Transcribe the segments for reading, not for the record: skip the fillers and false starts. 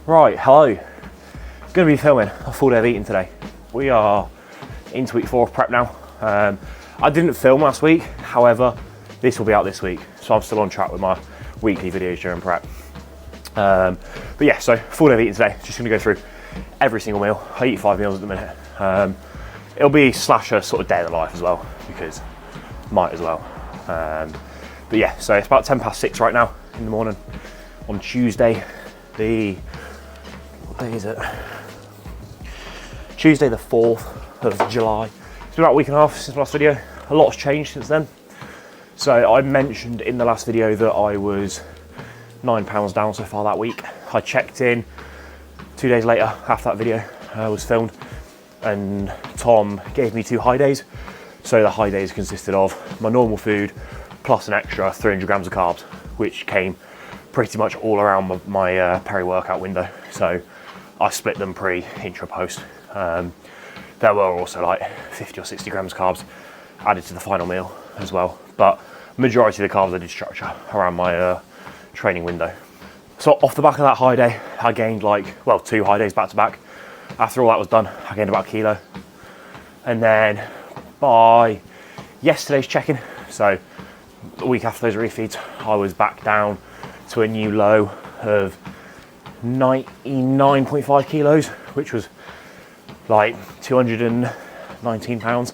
Right, hello. Going to be filming a full day of eating today. We are into week 4 of prep now. I didn't film last week, however, this will be out this week, so I'm still on track with my weekly videos during prep. But yeah, so full day of eating today. Just going to go through every single meal. I eat 5 meals at the minute. It'll be slash a sort of day of the life as well, because might as well. But yeah, so it's about 6:10 right now in the morning on Tuesday. What day is it? Tuesday the 4th of July. It's been about a week and a half since the last video. A lot has changed since then. So I mentioned in the last video that I was 9 pounds down so far that week. I checked in 2 days later after that video was filmed, and Tom gave me 2 high days. So the high days consisted of my normal food plus an extra 300 grams of carbs, which came pretty much all around my peri-workout window. So I split them pre, intra, post. There were also like 50 or 60 grams of carbs added to the final meal as well. But majority of the carbs I did structure around my training window. So off the back of that high day, I gained 2 high days back to back. After all that was done, I gained about a kilo. And then by yesterday's check-in, so a week after those refeeds, I was back down to a new low of 99.5 kilos, which was like 219 pounds,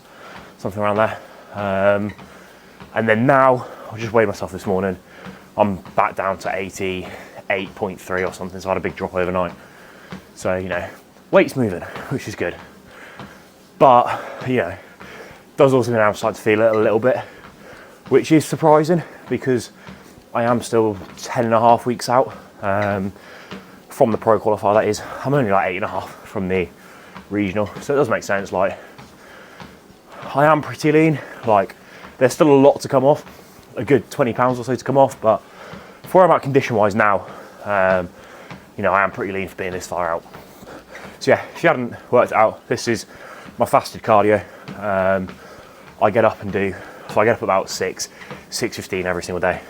something around there. And then now, I just weighed myself this morning, I'm back down to 88.3 or something, so I had a big drop overnight. So, you know, weight's moving, which is good. But, you know, does also mean I'm starting to feel it a little bit, which is surprising because I am still 10.5 weeks out from the pro qualifier, that is. I'm only like 8.5 from the regional, so it does make sense. Like, I am pretty lean, like there's still a lot to come off, a good 20 pounds or so to come off, but for where I'm at condition wise now, you know, I am pretty lean for being this far out. So yeah, if you hadn't worked it out, this is my fasted cardio. I get up and do, so I get up about 6:15 every single day.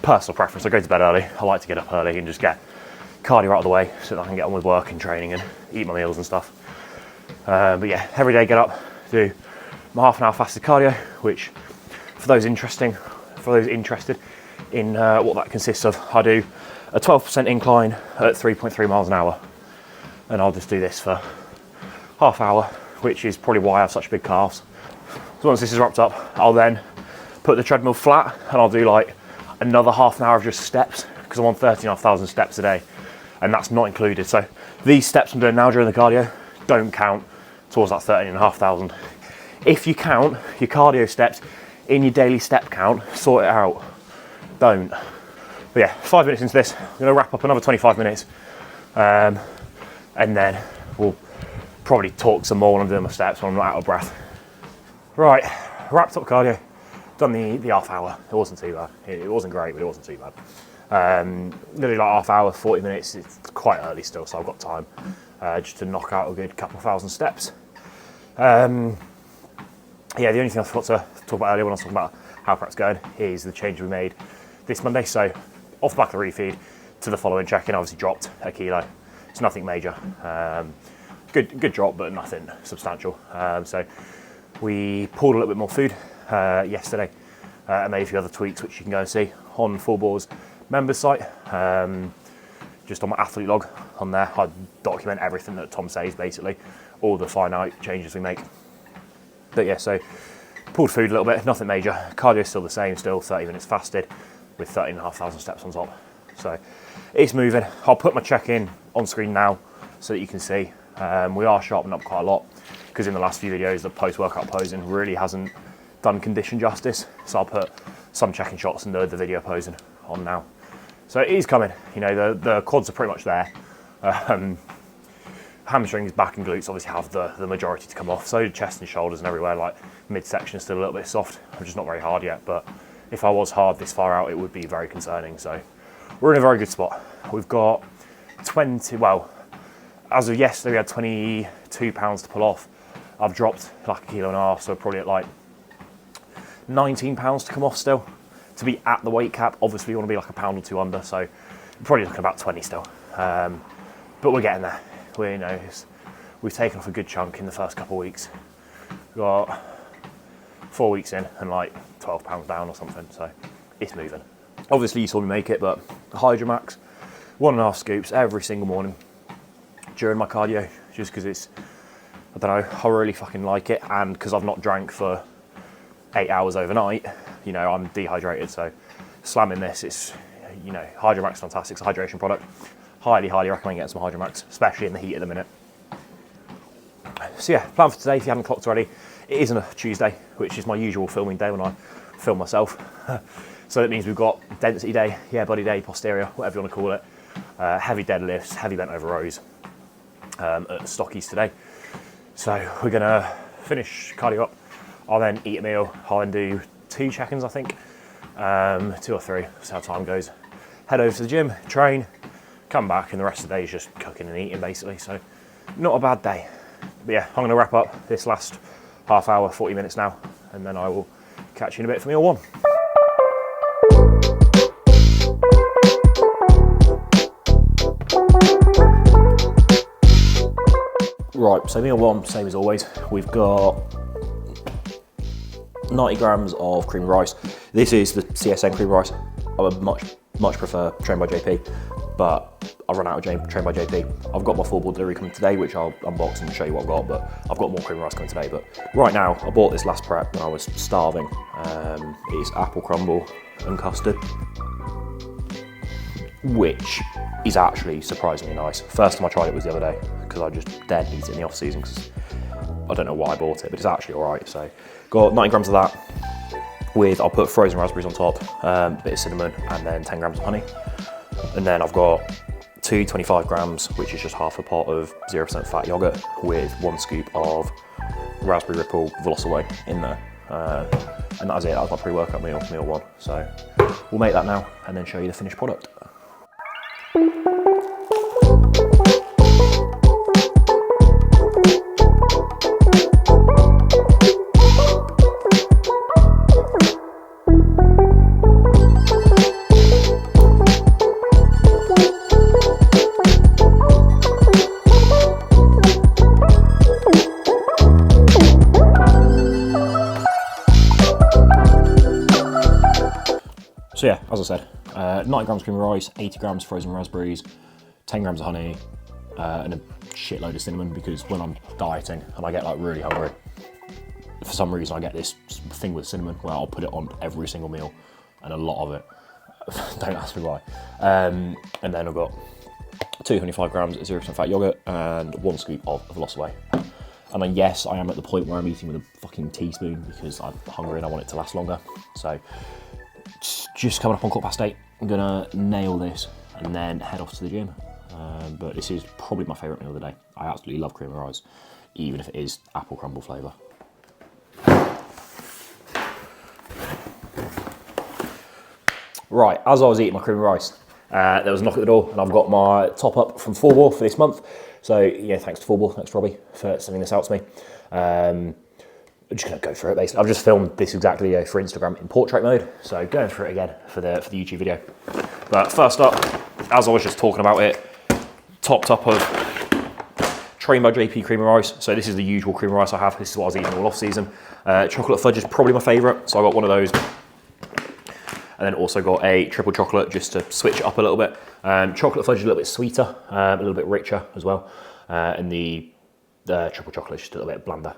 Personal preference, I go to bed early. I like to get up early and just get cardio out of the way so that I can get on with work and training and eat my meals and stuff. But yeah, every day get up, do my half an hour fasted cardio, which for those interested in what that consists of, I do a 12% incline at 3.3 miles an hour. And I'll just do this for half hour, which is probably why I have such big calves. So once this is wrapped up, I'll then put the treadmill flat and I'll do like another half an hour of just steps, because I'm on 13,500 steps a day, and that's not included. So these steps I'm doing now during the cardio don't count towards that 13,500. If you count your cardio steps in your daily step count, sort it out. Don't. But yeah, 5 minutes into this, I'm gonna wrap up another 25 minutes, and then we'll probably talk some more when I'm doing my steps when I'm not out of breath. Right, wrapped up cardio, done the half hour. It wasn't too bad. It wasn't great, but it wasn't too bad. Nearly like half hour, 40 minutes. It's quite early still, so I've got time just to knock out a good couple of thousand steps. Yeah, the only thing I forgot to talk about earlier when I was talking about how prep's going is the change we made this Monday. So off the back of the refeed to the following check-in, obviously dropped a kilo. It's nothing major. Good drop, but nothing substantial. So we pulled a little bit more food yesterday and made a few other tweaks, which you can go and see on Full Bore's members site. Just on my athlete log on there, I document everything that Tom says, basically, all the finite changes we make. But yeah, so pulled food a little bit, nothing major. Cardio is still the same, still 30 minutes fasted with 13,500 steps on top. So it's moving. I'll put my check-in on screen now so that you can see. We are sharpening up quite a lot, because in the last few videos, the post-workout posing really hasn't done condition justice. So I'll put some check-in shots and the video posing on now. So it is coming. You know, the quads are pretty much there. Hamstrings, back and glutes obviously have the majority to come off. So chest and shoulders and everywhere, like midsection is still a little bit soft. I'm just not very hard yet, but if I was hard this far out, it would be very concerning. So we're in a very good spot. We've got 20, well, as of yesterday, we had 22 pounds to pull off. I've dropped like 1.5 kilos, so probably at like 19 pounds to come off still. to be at the weight cap. Obviously you want to be like a pound or two under, so you're probably looking about 20 still. But we're getting there. We've taken off a good chunk in the first couple of weeks. We've got 4 weeks in and like 12 pounds down or something, so it's moving. Obviously you saw me make it, but Hydromax, 1.5 scoops every single morning during my cardio, just because it's, I don't know, I really fucking like it, and because I've not drank for 8 hours overnight, you know, I'm dehydrated, so slamming this, it's, you know, Hydromax is fantastic. It's a hydration product. Highly recommend getting some Hydromax, especially in the heat at the minute. So yeah, plan for today, if you haven't clocked already, it isn't a Tuesday, which is my usual filming day when I film myself. So that means we've got density day, yeah, body day, posterior, whatever you want to call it. Heavy deadlifts, heavy bent over rows at Stockies today. So we're gonna finish cardio up. I'll then eat a meal. I'll then do 2 check-ins, I think, 2 or 3, see how time goes. Head over to the gym, train, come back, and the rest of the day is just cooking and eating basically. So not a bad day. But yeah, I'm gonna wrap up this last half hour, 40 minutes now, and then I will catch you in a bit for meal 1. Right, so meal 1, same as always. We've got 90 grams of cream of rice. This is the CSN cream of rice. I would much prefer Trained by JP, but I've run out of Trained by JP. I've got my full board delivery coming today, which I'll unbox and show you what I've got, but I've got more cream of rice coming today. But right now, I bought this last prep when I was starving. It's apple crumble and custard, which is actually surprisingly nice. First time I tried it was the other day, because I just dared eat it in the off season, because I don't know why I bought it, but it's actually all right. So got 90 grams of that with, I'll put frozen raspberries on top, a bit of cinnamon, and then 10 grams of honey. And then I've got 25 grams, which is just half a pot of 0% fat yogurt with 1 scoop of Raspberry Ripple Veloci in there. And that's it, that's my pre-workout meal 1. So we'll make that now and then show you the finished product. So yeah, as I said, 90 grams cream of rice, 80 grams frozen raspberries, 10 grams of honey, and a shitload of cinnamon, because when I'm dieting and I get like really hungry, for some reason I get this thing with cinnamon where I'll put it on every single meal, and a lot of it. Don't ask me why. And then I've got 225 grams of 0% fat yogurt and 1 scoop of Veloci. And then yes, I am at the point where I'm eating with a fucking teaspoon because I'm hungry and I want it to last longer. So just coming up on 8:15, I'm gonna nail this and then head off to the gym. But this is probably my favourite meal of the day. I absolutely love cream of rice, even if it is apple crumble flavour. Right, as I was eating my cream of rice, there was a knock at the door, and I've got my top up from Full Bore for this month. So yeah, thanks to Full Bore, thanks to Robbie for sending this out to me. I'm just gonna go through it basically. I've just filmed this exact video for Instagram in portrait mode, so going through it again for the YouTube video. But first up, as I was just talking about it, topped up of Trained by JP cream of rice. So this is the usual cream of rice I have. This is what I was eating all off season. Chocolate fudge is probably my favourite, so I got one of those. And then also got a triple chocolate just to switch it up a little bit. Chocolate fudge is a little bit sweeter, a little bit richer as well. And the triple chocolate is just a little bit blander.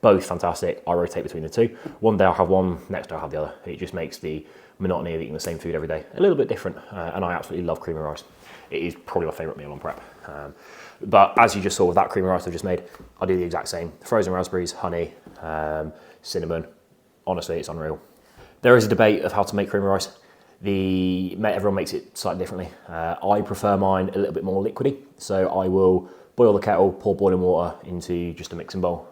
Both fantastic. I rotate between the two. One day I'll have one, next day I'll have the other. It just makes the monotony of eating the same food every day a little bit different. And I absolutely love cream of rice. It is probably my favourite meal on prep. But as you just saw with that cream of rice I've just made, I do the exact same. Frozen raspberries, honey, cinnamon. Honestly, it's unreal. There is a debate of how to make cream of rice. Everyone makes it slightly differently. I prefer mine a little bit more liquidy. So I will boil the kettle, pour boiling water into just a mixing bowl,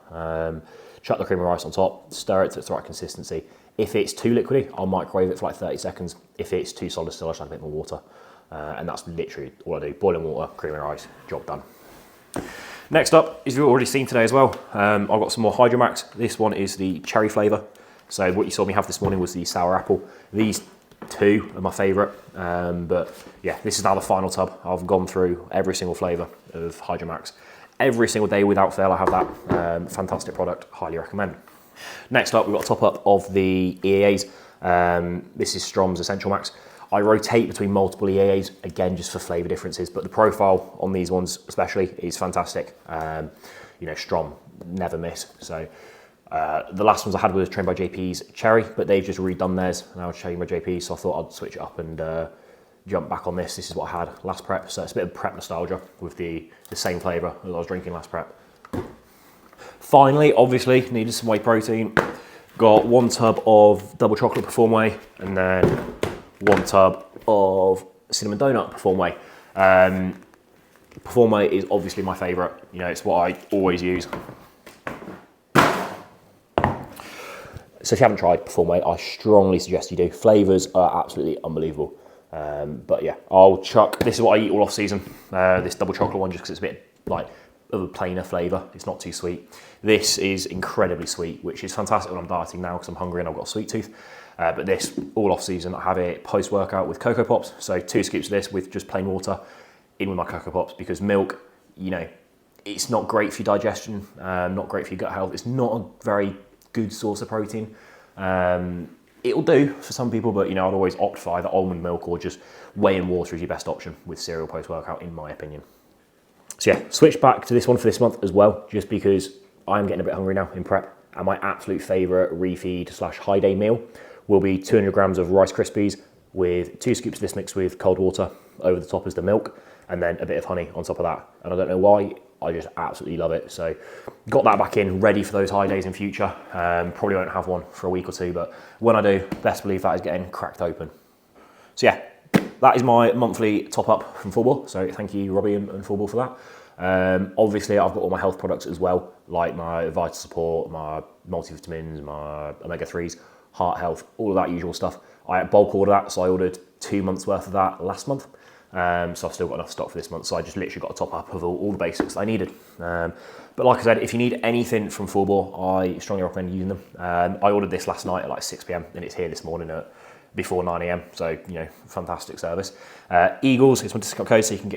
chuck the cream of rice on top, stir it to the right consistency. If it's too liquidy, I'll microwave it for like 30 seconds. If it's too solid still, I'll just add a bit more water. And that's literally all I do. Boiling water, cream of rice, job done. Next up, as you've already seen today as well, I've got some more Hydromax. This one is the cherry flavour. So what you saw me have this morning was the sour apple. These two are my favourite, but yeah, this is now the final tub. I've gone through every single flavour of Hydro Max. Every single day without fail I have that. Fantastic product, highly recommend. Next up, we've got a top up of the EAAs. This is Strom's Essential Max. I rotate between multiple EAAs, again, just for flavour differences, but the profile on these ones especially is fantastic. You know, Strom, never miss. So the last ones I had was Trained by JP's Cherry, but they've just redone theirs, and I was Trained by JP, so I thought I'd switch it up and jump back on this. This is what I had last prep, so it's a bit of prep nostalgia with the same flavour as I was drinking last prep. Finally, obviously, needed some whey protein. Got 1 tub of double chocolate Perform Whey, and then 1 tub of cinnamon donut Perform Whey. Perform Whey is obviously my favourite. You know, it's what I always use. So if you haven't tried Perform Whey, I strongly suggest you do. Flavours are absolutely unbelievable. But yeah, I'll chuck, this is what I eat all off season. This double chocolate one, just because it's a bit like of a plainer flavour. It's not too sweet. This is incredibly sweet, which is fantastic when I'm dieting now because I'm hungry and I've got a sweet tooth. But this, all off season, I have it post-workout with Cocoa Pops. So 2 scoops of this with just plain water in with my Cocoa Pops, because milk, you know, it's not great for your digestion, not great for your gut health. It's not a very good source of protein. It'll do for some people, but you know, I'd always opt for either almond milk or just whey and water is your best option with cereal post-workout, in my opinion. So yeah, switch back to this one for this month as well, just because I'm getting a bit hungry now in prep, and my absolute favourite refeed / high day meal will be 200 grams of Rice Krispies with 2 scoops of this mixed with cold water over the top as the milk, and then a bit of honey on top of that. And I don't know why, I just absolutely love it. So got that back in, ready for those high days in future. Probably won't have one for a week or two, but when I do, best believe that is getting cracked open. So yeah, that is my monthly top up from Fullball. So thank you, Robbie and Fullball, for that. Obviously, I've got all my health products as well, like my Vital Support, my multivitamins, my omega-3s, heart health, all of that usual stuff. I bulk order that, so I ordered 2 months worth of that last month. So I've still got enough stock for this month, so I just literally got a top up of all the basics that I needed. But like I said, if you need anything from Fullball, I strongly recommend using them. I ordered this last night at like 6 PM, and it's here this morning at before 9 AM, so you know, fantastic service. Eagles, it's my discount code, so you can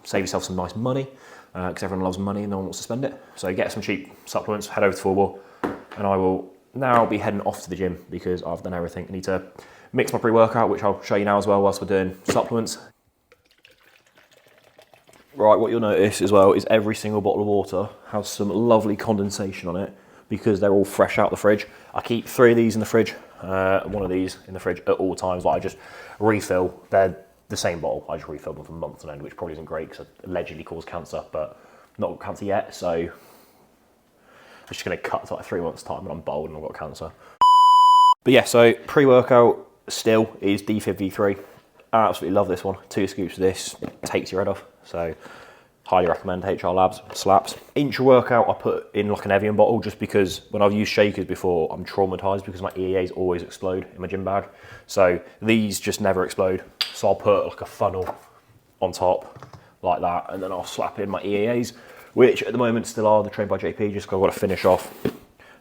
save yourself some nice money, because everyone loves money and no one wants to spend it. So get some cheap supplements, head over to Fullball, and I will now be heading off to the gym because I've done everything. I need to mix my pre-workout, which I'll show you now as well whilst we're doing supplements. Right, what you'll notice as well is every single bottle of water has some lovely condensation on it because they're all fresh out the fridge. I keep 3 of these in the fridge, 1 of these in the fridge at all times. Like I just refill. They're the same bottle. I just refill them for months on end, which probably isn't great because it allegedly cause cancer, but not got cancer yet. So I'm just going to cut to like 3 months' time when I'm bald and I've got cancer. But yeah, so pre-workout still is Defib V3. I absolutely love this one. 2 scoops of this, takes your head off. So highly recommend HR Labs, slaps. Intra-workout I put in like an Evian bottle just because when I've used shakers before, I'm traumatized because my EAAs always explode in my gym bag. So these just never explode. So I'll put like a funnel on top like that, and then I'll slap in my EAAs, which at the moment still are the Trained by JP, just because I've got to finish off.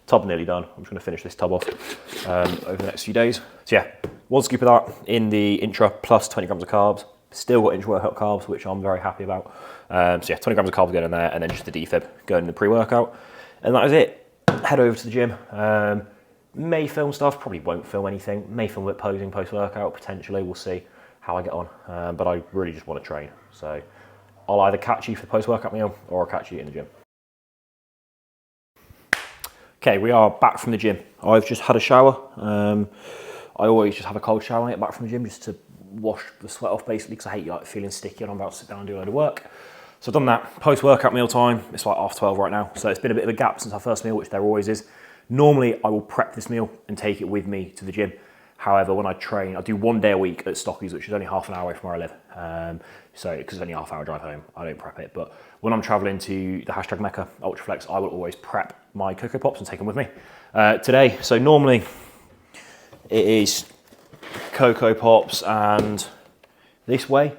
Tub nearly done. I'm just going to finish this tub off over the next few days. So yeah, 1 scoop of that in the intra plus 20 grams of carbs. Still got intra-workout carbs, which I'm very happy about. So yeah, 20 grams of carbs going in there, and then just the defib going in the pre-workout. And that is it. Head over to the gym. May film stuff, probably won't film anything. May film a bit posing post-workout, potentially. We'll see how I get on. But I really just want to train. So I'll either catch you for the post-workout meal, or I'll catch you in the gym. Okay, we are back from the gym. I've just had a shower. I always just have a cold shower when I get back from the gym, just to wash the sweat off basically, because I hate like feeling sticky and I'm about to sit down and do a load of work. So I've done that. Post-workout meal time, it's like 12:30 right now. So it's been a bit of a gap since our first meal, which there always is. Normally I will prep this meal and take it with me to the gym. However, when I train, I do 1 day a week at Stockies, which is only half an hour away from where I live. So because it's only a half hour drive home, I don't prep it. But when I'm traveling to the hashtag Mecca Ultraflex, I will always prep my Cocoa Pops and take them with me. Today, so normally it is Cocoa Pops and this way,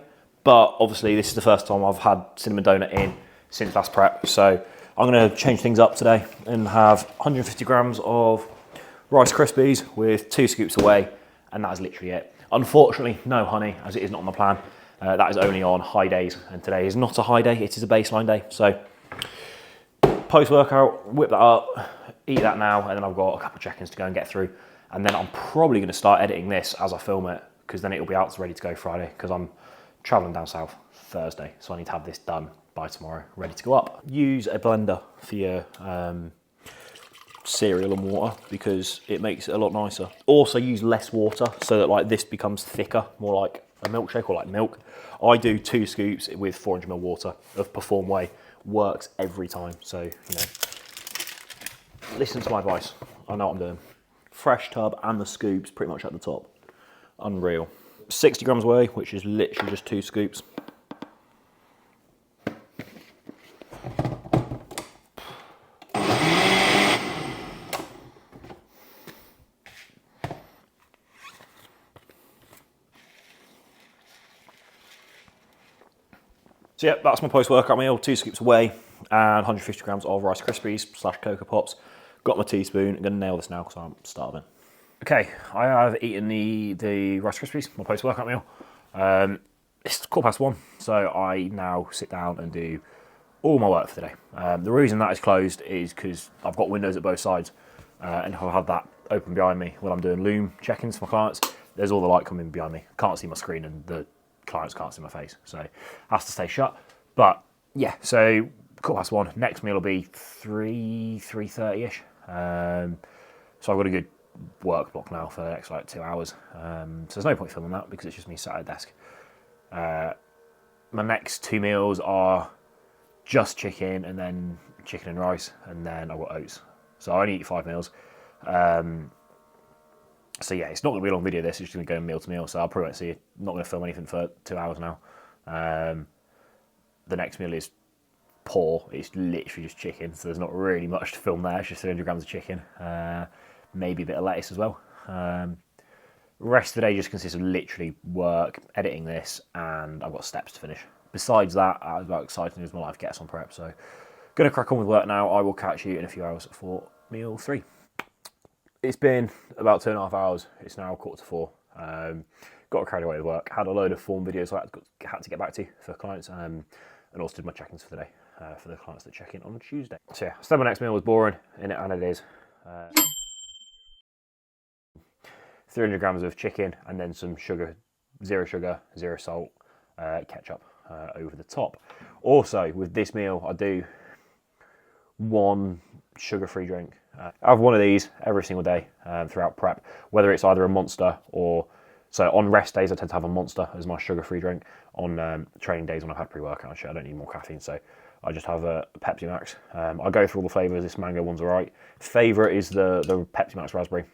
but obviously this is the first time I've had cinnamon donut in since last prep, so I'm going to change things up today and have 150 grams of Rice Krispies with 2 scoops away, and that is literally it. Unfortunately, no honey, as it is not on the plan. That is only on high days, and today is not a high day, it is a baseline day. So post-workout, whip that up, eat that now, and then I've got a couple of check-ins to go and get through. And then I'm probably going to start editing this as I film it, because then it'll be out ready to go Friday, because I'm traveling down south Thursday, so I need to have this done by tomorrow, ready to go up. Use a blender for your cereal and water, because it makes it a lot nicer. Also use less water, so that like this becomes thicker, more like a milkshake or like milk. I do 2 scoops with 400ml water of Perform Whey. Works every time, so you know, listen to my advice. I know what I'm doing. Fresh tub and the scoops pretty much at the top. Unreal. 60 grams whey, which is literally just 2 scoops. So yeah, that's my post-workout meal, 2 scoops of whey and 150 grams of Rice Krispies / Cocoa Pops. Got my teaspoon, I'm gonna nail this now because I'm starving. Okay, I have eaten the Rice Krispies, my post-workout meal. It's 1:15, so I now sit down and do all my work for the day. The reason that is closed is because I've got windows at both sides, and if I have that open behind me when I'm doing loom check-ins for my clients, there's all the light coming behind me. Can't see my screen and the clients can't see my face, so it has to stay shut. But yeah, so 1:15. Next meal will be 3:30ish. So I've got a good work block now for the next like 2 hours. So there's no point filming that because it's just me sat at a desk. My next 2 meals are just chicken and then chicken and rice, and then I've got oats. So I only eat 5 meals. So yeah, it's not going to be a long video. This is just going to go meal to meal. So I'll probably won't see it. Not going to film anything for 2 hours now. The next meal is poor. It's literally just chicken. So there's not really much to film there. It's just 300 grams of chicken. Maybe a bit of lettuce as well. Rest of the day just consists of literally work, editing this, and I've got steps to finish. Besides that, as about exciting as my life gets on prep. So going to crack on with work now. I will catch you in a few hours for meal 3. It's been about 2.5 hours. It's now 3:45. Got carried away with work. Had a load of form videos I had to get back to for clients, and also did my check-ins for the day for the clients that check in on Tuesday. So yeah, I said my next meal was boring, and it is. 300 grams of chicken and then some sugar, 0 salt, ketchup over the top. Also, with this meal, I do 1 sugar-free drink. I have one of these every single day throughout prep, whether it's either a Monster or... So on rest days, I tend to have a Monster as my sugar-free drink. On training days when I've had pre-workout and shit, I don't need more caffeine, so I just have a Pepsi Max. I go through all the flavours. This mango one's all right. Favourite is the Pepsi Max raspberry.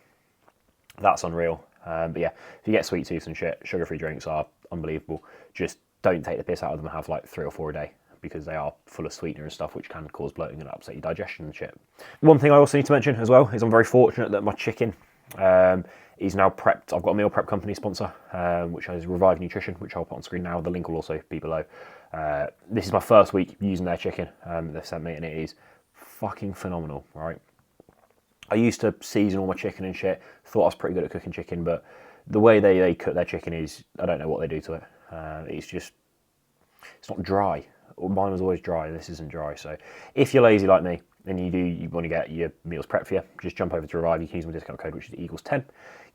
That's unreal. But yeah, if you get sweet tooth and shit, sugar-free drinks are unbelievable. Just don't take the piss out of them and have like 3 or 4 a day, because they are full of sweetener and stuff which can cause bloating and upset your digestion and shit. One thing I also need to mention as well is I'm very fortunate that my chicken is now prepped. I've got a meal prep company sponsor, which is Revive Nutrition, which I'll put on screen now. The link will also be below. This is my first week using their chicken they've sent me, and it is fucking phenomenal, right? I used to season all my chicken and shit, thought I was pretty good at cooking chicken, but the way they cook their chicken is, I don't know what they do to it. It's not dry. Mine was always dry, this isn't dry. So if you're lazy like me, and you want to get your meals prepped for you, just jump over to Revive. You can use my discount code, which is Eagles10.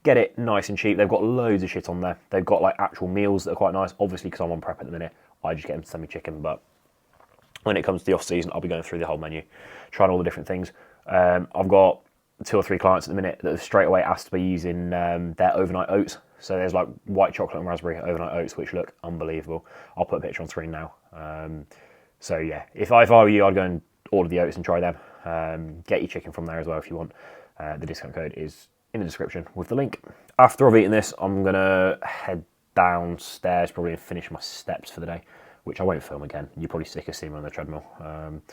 Get it nice and cheap. They've got loads of shit on there. They've got like actual meals that are quite nice. Obviously, because I'm on prep at the minute, I just get them to send me chicken, but when it comes to the off season, I'll be going through the whole menu, trying all the different things. I've got 2 or 3 clients at the minute that have straight away asked me using their overnight oats. So there's like white chocolate and raspberry overnight oats, which look unbelievable. I'll put a picture on screen now. So yeah, if I were you, I'd go and order the oats and try them. Get your chicken from there as well if you want. The discount code is in the description with the link. After I've eaten this, I'm gonna head downstairs probably and finish my steps for the day, which I won't film again. You're probably sick of seeing me on the treadmill. I'm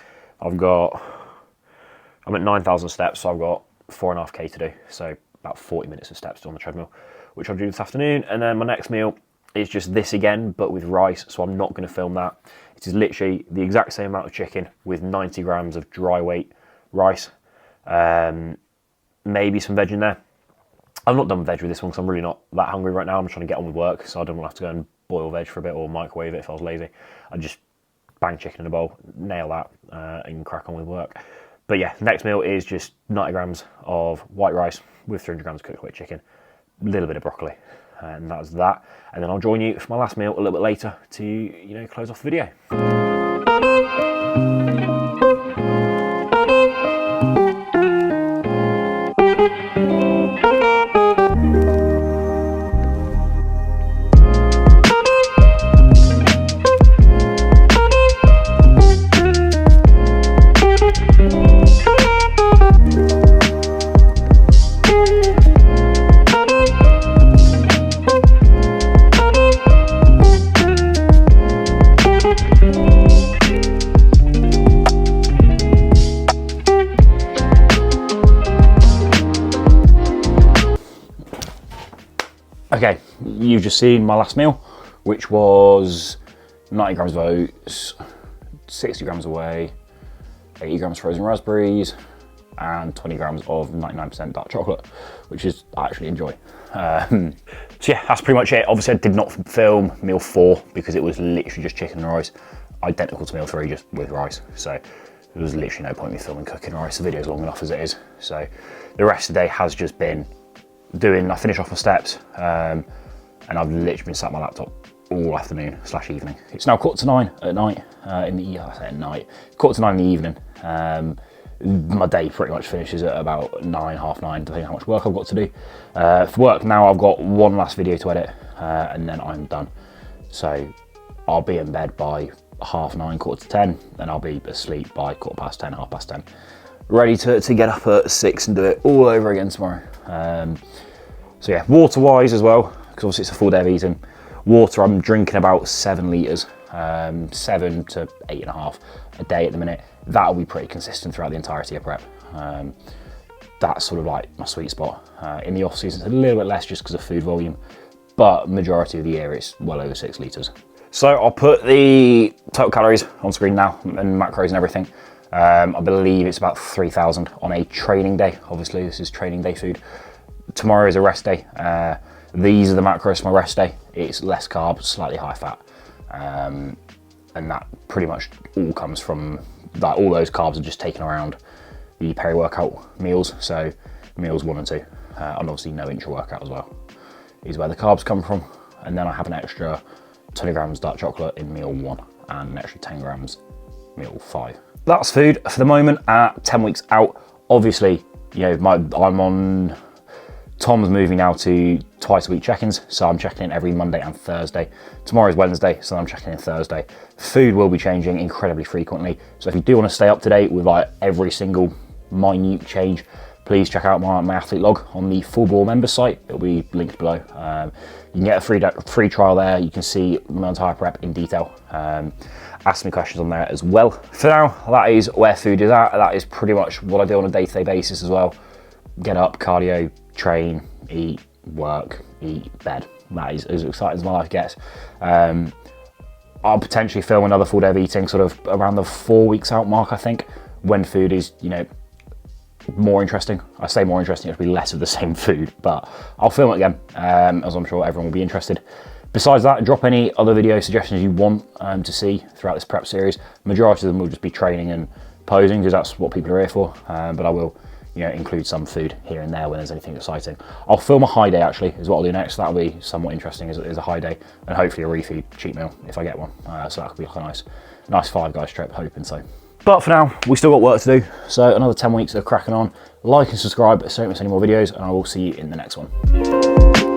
at 9,000 steps, so I've got 4.5k to do. So about 40 minutes of steps on the treadmill, which I'll do this afternoon. And then my next meal is just this again, but with rice. So I'm not going to film that. It is literally the exact same amount of chicken with 90 grams of dry weight rice. maybe some veg in there. I've not done veg with this one because I'm really not that hungry right now. I'm trying to get on with work, so I don't want to have to go and boil veg for a bit or microwave it if I was lazy. I'd just bang chicken in a bowl, nail that, and crack on with work. But yeah, next meal is just 90 grams of white rice with 300 grams of cooked white chicken, a little bit of broccoli, and that's that. And then I'll join you for my last meal a little bit later to, close off the video. Okay, you've just seen my last meal, which was 90 grams of oats, 60 grams of whey, 80 grams frozen raspberries, and 20 grams of 99% dark chocolate, which is I actually enjoy. So yeah, that's pretty much it. Obviously I did not film meal 4 because it was literally just chicken and rice, identical to meal 3, just with rice. So there was literally no point in me filming cooking rice. The video's long enough as it is. So the rest of the day has just been I finished off my steps, and I've literally been sat at my laptop all afternoon / evening. It's now 8:45 at night, I say at night, 8:45 in the evening. My day pretty much finishes at about 9, half 9, depending on how much work I've got to do. For work now, I've got one last video to edit, and then I'm done. So I'll be in bed by 9:30, 9:45, and I'll be asleep by 10:15, 10:30, ready to get up at 6 and do it all over again tomorrow. So yeah, water wise as well, because obviously it's a full day of eating. Water, I'm drinking about 7 litres, 7 to 8.5 a day at the minute. That'll be pretty consistent throughout the entirety of prep. That's sort of like my sweet spot. In the off season, it's a little bit less just because of food volume, but majority of the year it's well over 6 litres. So I'll put the total calories on screen now and macros and everything. I believe it's about 3,000 on a training day. Obviously this is training day food. Tomorrow is a rest day. These are the macros for my rest day. It's less carbs, slightly high fat. And that pretty much all comes from, that all those carbs are just taken around the peri-workout meals. So meals 1 and 2, and obviously no intra-workout as well, is where the carbs come from. And then I have an extra 20 grams dark chocolate in meal 1 and an extra 10 grams meal 5. That's food for the moment at 10 weeks out. Obviously, Tom's moving now to twice a week check-ins, so I'm checking in every Monday and Thursday. Tomorrow's Wednesday, so I'm checking in Thursday. Food will be changing incredibly frequently, so if you do want to stay up to date with like every single minute change, please check out my athlete log on the Full Ball members site. It'll be linked below. You can get a free trial there. You can see my entire prep in detail. Ask me questions on there as well. For now, that is where food is at. That is pretty much what I do on a day-to-day basis as well. Get up, cardio, train, eat, work, eat, bed. That is as exciting as my life gets. I'll potentially film another full day of eating sort of around the 4 weeks out mark, I think, when food is, more interesting. I say more interesting, it'll be less of the same food, but I'll film it again, as I'm sure everyone will be interested. Besides that, drop any other video suggestions you want to see throughout this prep series. Majority of them will just be training and posing, because that's what people are here for, but I will include some food here and there when there's anything exciting. I'll film a high day actually, is what I'll do next. That'll be somewhat interesting, is a high day, and hopefully a refeed cheat meal if I get one. So that could be like a nice 5 guys trip, hoping so. But for now, we still got work to do. So another 10 weeks of cracking on. Like and subscribe so you don't miss any more videos, and I will see you in the next one.